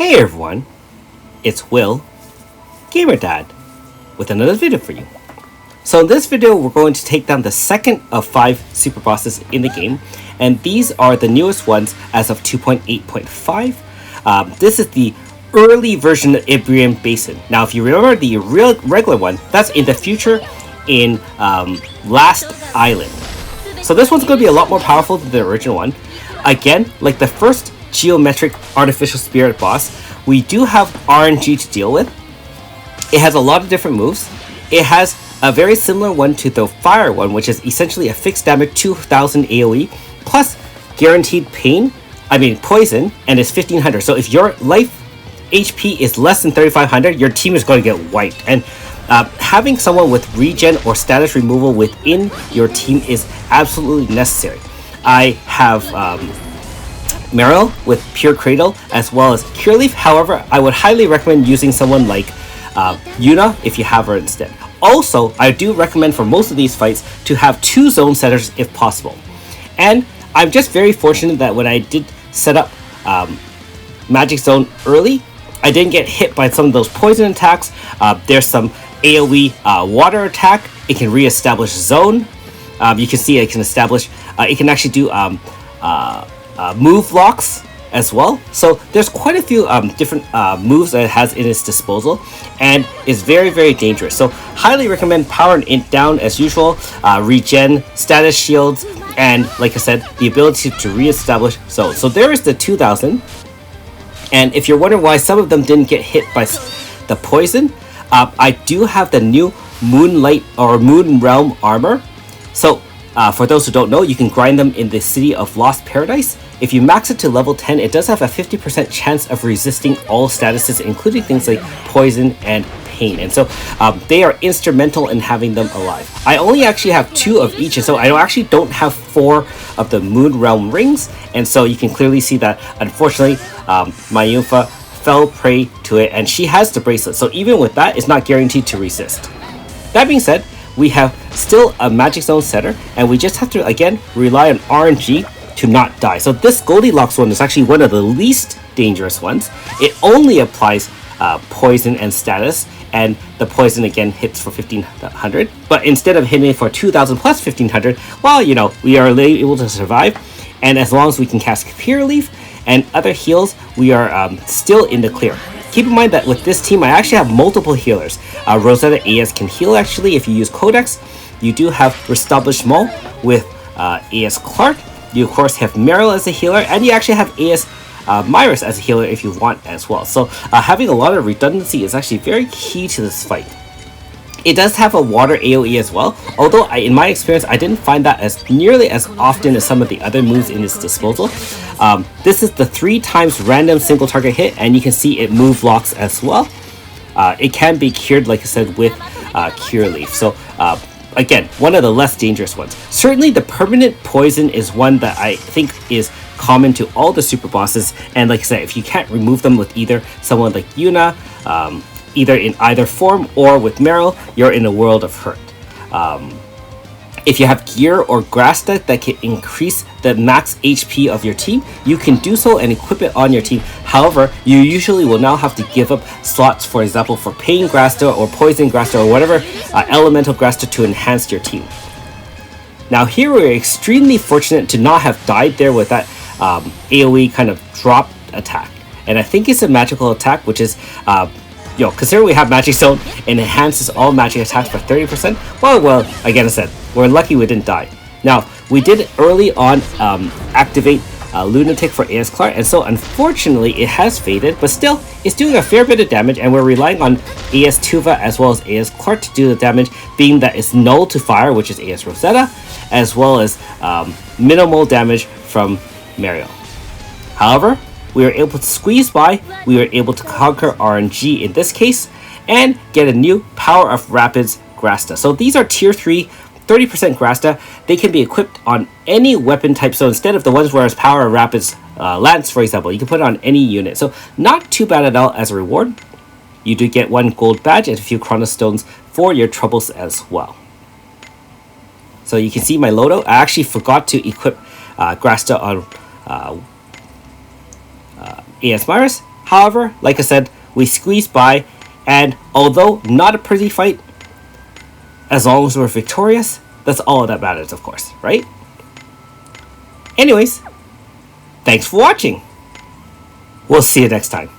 Hey everyone, it's Will, Gamer Dad, with another video for you. So in this video, we're going to take down the second of 5 super bosses in the game, and these are the newest ones as of 2.8.5. This is the early version of Imbrium Basin. Now, if you remember the regular one, that's in the future in Last Island. So this one's going to be a lot more powerful than the original one. Again, like the first geometric artificial spirit boss, we do have RNG to deal with. It has a lot of different moves. It has a very similar one to the fire one, which is essentially a fixed damage 2000 AoE plus guaranteed poison, and it's 1500. So if your life HP is less than 3500, your team is going to get wiped. And having someone with regen or status removal within your team is absolutely necessary. I have Meryl with Pure Cradle as well as Cure Leaf. However, I would highly recommend using someone like Yuna if you have her instead. Also, I do recommend for most of these fights to have 2 zone setters if possible. And I'm just very fortunate that when I did set up Magic Zone early, I didn't get hit by some of those poison attacks. There's some AoE water attack. It can re-establish zone. You can see it can establish, it can actually do move locks as well. So there's quite a few different moves that it has in its disposal, and is very, very dangerous. So highly recommend powering it down as usual, regen, status shields, and like I said, the ability to re-establish zones. So there is the 2000, and if you're wondering why some of them didn't get hit by the poison, I do have the new Moonlight or Moon Realm armor. So for those who don't know, you can grind them in the City of Lost Paradise. If you max it to level 10, it does have a 50% chance of resisting all statuses, including things like poison and pain. And so they are instrumental in having them alive. I only actually have 2 of each, and so I actually don't have 4 of the Moon Realm rings. And so you can clearly see that, unfortunately, my Yunfa fell prey to it, and she has the bracelet. So even with that, it's not guaranteed to resist. That being said, we have still a Magic Zone setter, and we just have to, again, rely on RNG to not die. So this Goldilocks one is actually one of the least dangerous ones. It only applies poison and status, and the poison again hits for 1500. But instead of hitting for 2000 plus 1500, well, you know, we are able to survive. And as long as we can cast Pure Leaf and other heals, we are still in the clear. Keep in mind that with this team, I actually have multiple healers. Rosetta AS can heal actually if you use Codex. You do have Restablishment with AS Clark. You of course have Meryl as a healer, and you actually have AS Myris as a healer if you want as well. So having a lot of redundancy is actually very key to this fight. It does have a water AoE as well, although in my experience I didn't find that as nearly as often as some of the other moves in its disposal. This is the 3 times random single target hit, and you can see it move locks as well. It can be cured, like I said, with Cure Leaf. So again, one of the less dangerous ones. Certainly the permanent poison is one that I think is common to all the super bosses, and like I said, if you can't remove them with either someone like Yuna, either in either form or with Meryl, you're in a world of hurt. If you have gear or Grasta that can increase the max HP of your team, you can do so and equip it on your team. However, you usually will now have to give up slots, for example, for Pain Grasta or Poison Grasta or whatever Elemental Grasta to enhance your team. Now here we're extremely fortunate to not have died there with that AoE kind of drop attack. And I think it's a magical attack, which is considering we have Magic Zone and enhances all magic attacks by 30%, well, again, I said, we're lucky we didn't die. Now, we did early on activate Lunatic for AS Clark, and so unfortunately it has faded, but still, it's doing a fair bit of damage, and we're relying on AS Tuva as well as AS Clark to do the damage, being that it's null to fire, which is AS Rosetta, as well as minimal damage from Mario. However, we were able to squeeze by, we were able to conquer RNG in this case, and get a new Power of Rapids Grasta. So these are tier 3, 30% Grasta. They can be equipped on any weapon type, so instead of the ones where it's Power of Rapids Lance, for example, you can put it on any unit. So not too bad at all as a reward. You do get 1 gold badge and a few Chronostones for your troubles as well. So you can see my Lodo. I actually forgot to equip Grasta on AS Myris. However, like I said, we squeezed by, and although not a pretty fight, as long as we're victorious, that's all that matters, of course, right? Anyways, thanks for watching. We'll see you next time.